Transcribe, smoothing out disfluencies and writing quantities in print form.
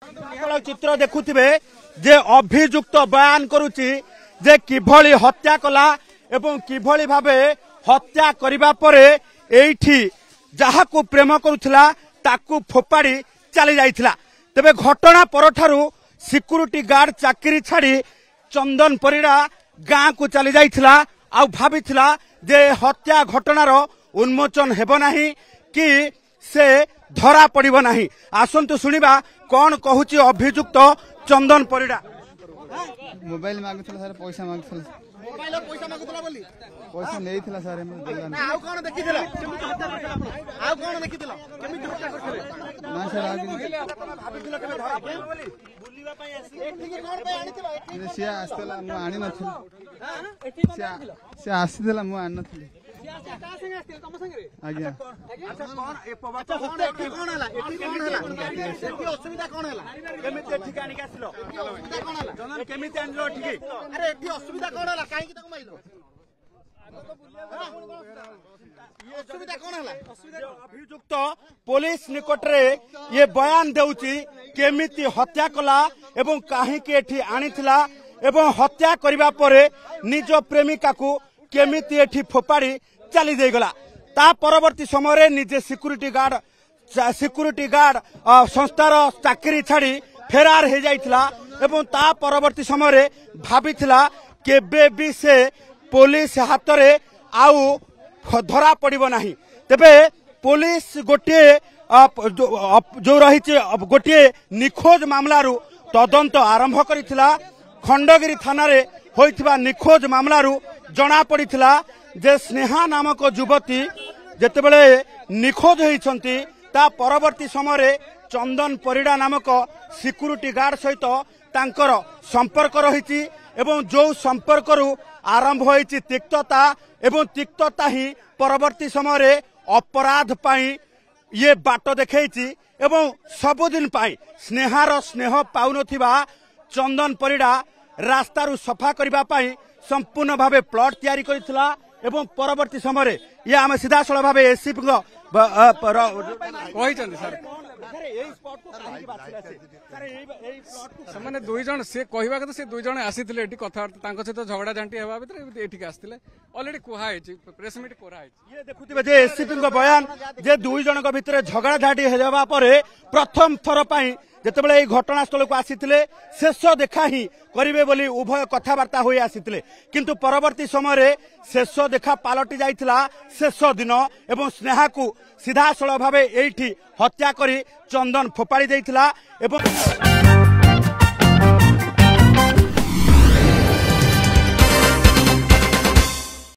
चित्र देखुथिबे जे अभियुक्त बयान करुची जे किभली हत्या कला एवं किभली भाबे हत्या करिबा परे एठी जाहाकू प्रेम करुथिला ताकू फोपाड़ी चली जाइथिला। तेबे घटना परठारु सिक्यूरिटी गार्ड चाकरी छाड़ी चंदन परिड़ा गाँ को चली जाइथिला आ भाबिथिला जे हत्या घटनार उन्मोचन हेबो नाही कि से धरा पड़िबो नाही। आसंतु सुनिबा कौन कहूची अभियुक्त चंदन परिड़ा। मोबाइल मागुथला सर पैसा मागुथला मोबाइल पैसा मागुथला बोली पैसा नेइथला सर हम देला आउ कोन देखिथिला केमिति हत्या करथिला आउ कोन देखिथिला केमिति हत्या करथिले ना सर आगे भाबिथिला केमे धरा पड़िबो बोली बुलिबा पई आसी एठी के कोन पई आनिथिला एठी से आस्तला मु आनी नथिला एठी कोन आनिथिला से आसीदेला मु आनी नथिला का संगे आस्थिल तम संगे आज्ञा अच्छा कोन ए पबाचा कोन एठी कोन हला एठी कोन हला एठी असुविधा कोन हला केमिति एठी कानी के आसिलो असुविधा कोन हला जनन केमिति आनिलो एठी अरे एठी असुविधा कोन हला काई कि ताको माइलो असुविधा कोन हला अभियुक्त पुलिस निकटरे ये बयान देउची केमिति हत्या कला एवं काहे के एठी आनिथिला एवं हत्या करिबा परे निज प्रेमिका को केमिति एठी फोपाड़ी चली देगला। ता परवर्ती समय निजे सिक्यूरिटी गार्ड संस्थार चाकरी छाड़ी फेरार हो जाइथिला एवं ता परवर्ती समय भाबिथिला केबे भी से पुलिस हाथ रे आउ धरा पड़िबो नाही। तेबे पुलिस गोटे जो रही गोटे निखोज मामलारू तदंत आरंभ करिथिला। खंडगिरी थाना रे होइथिबा निखोज मामलारू जना पड़िथिला जे स्नेहा नामक युवती जेतेबेले निखोज होइछंती ता परवर्ती समय चंदन परिड़ा नामक सिक्यूरिटी गार्ड सहित तांकर संपर्क रहिछि एवं जो संपर्क रु आरंभ होइछि तिक्तता एवं तिक्तता ही परवर्ती समय अपराध पाई ये बाट देखैछि एवं सबुदिन पाई स्नेहार स्नेह पाउनथिबा चंदन परिड़ा रास्तारू सफा करबा पाई संपूर्ण भावे प्लॉट तैयारी करिथिला एवं परवर्ती समय ये आम सीधासल भाव एसीपी से दुई जन से कहवा कथा से दुई जन आसीथिले एठी कथार्थ सहित झगड़ा झांटी हेबा भितर एठी आसीथिले ऑलरेडी कुहाई प्रेस मीट कराई ये देखुथिबे जे एसीपी बयान जे दुई जन भितर झगड़ा झांटी हेबा परे प्रथम थर पई जेतेबेले घटनास्थल को आसीथिले शेष देखा ही करिवे बोली उभय कथबार्ता होई आसीथिले किंतु परवर्ती समय शेष देखा पालटी जाइथिला शेष दिन एवं स्नेहा को सीधासल भावे एठी हत्या करी चंदन फोपाड़ी देइथिला एवं